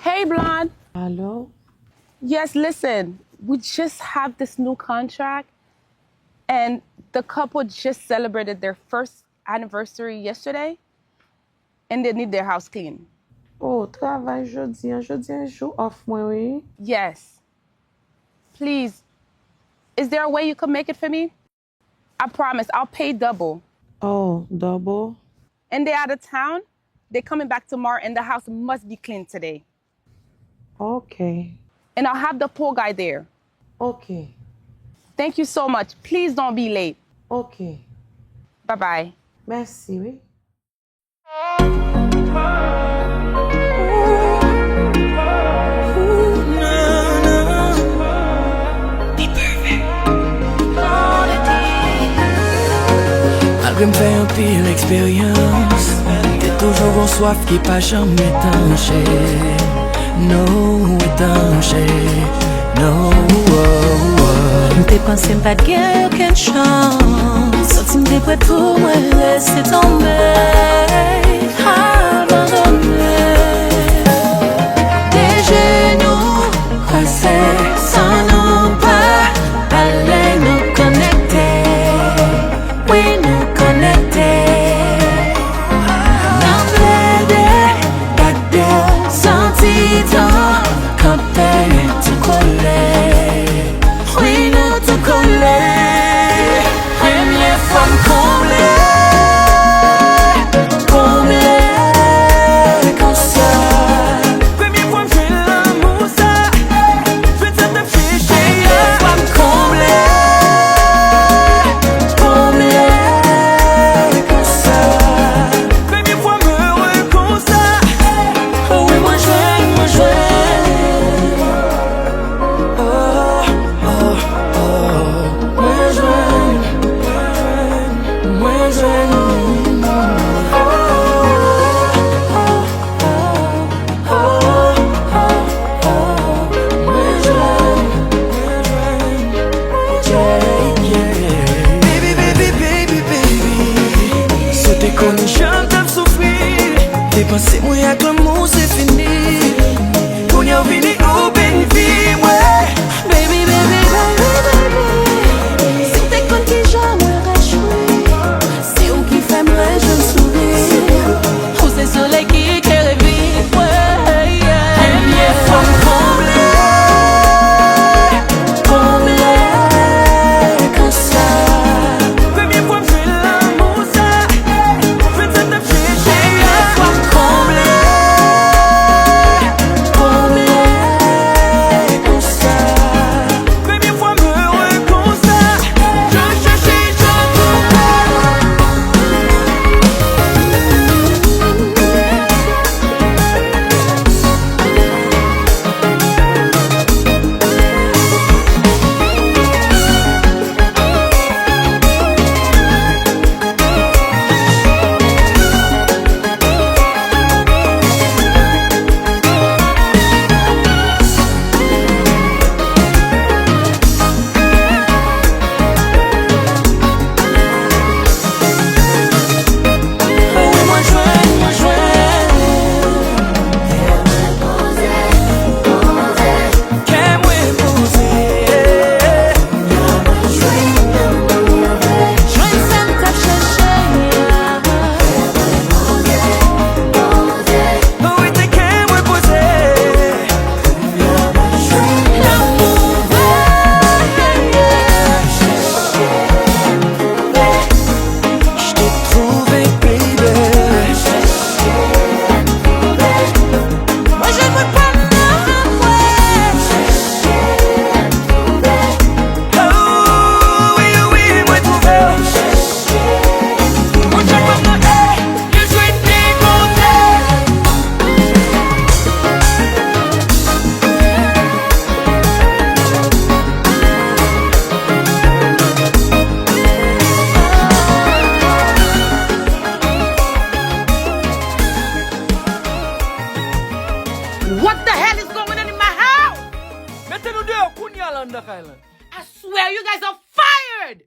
Hey, Blonde. Hello? Yes, listen, we just have this new contract, and the couple just celebrated their first anniversary yesterday, and they need their house clean. Oh, travail jeudi un jour off moi, oui. Yes. Please, is there a way you could make it for me? I promise, I'll pay double. Oh, double? And they're out of town. They're coming back tomorrow, and the house must be clean today. Okay. And I'll have the pool guy there. Okay. Thank you so much. Please don't be late. Okay. Bye-bye. Merci, oui. Malgré me fait un pile expérience, t'es toujours en soif qui pas jamais étanché. No étanché, no. T'es pensé pas de guerre, aucune chance. Sorti m'es prêt pour moi, laisser tomber, abandonner. Des genoux croisés, sans nous pas aller nous connecter. Oui, nous connecter. Dans plaider, garder, sentir ton campé, tout coller. Oui, nous tout coller. Première fois me combler comme ça. Première fois me fais l'amour ça, je vais te réfléchir. Première fois me combler comme ça. Première fois me heureux comme ça. Oh oui, moi je veux. Oh, oh, oh. Moi je Baby, baby, baby, baby. Si t'es connu, j'entends souffrir. Dépenser moi avec l'amour, c'est fini. Qu'on y a fini au bénéfice, ouais. Baby, baby, baby, baby. Si t'es con qui j'aimerais jouer, c'est où qui fait moi je me souviens. Où c'est le soleil qui éclaire la vie, ouais, yeah. Première fois me combler comme ça. Première fois me fais l'amour, ça. Je vais te réfléchir. Première fois me combler comme ça. Première fois me heureux comme ça. Je cherchais, je What the hell is going on in my house? Mettez-nous deux, Kounia, Island. I swear, you guys are fired!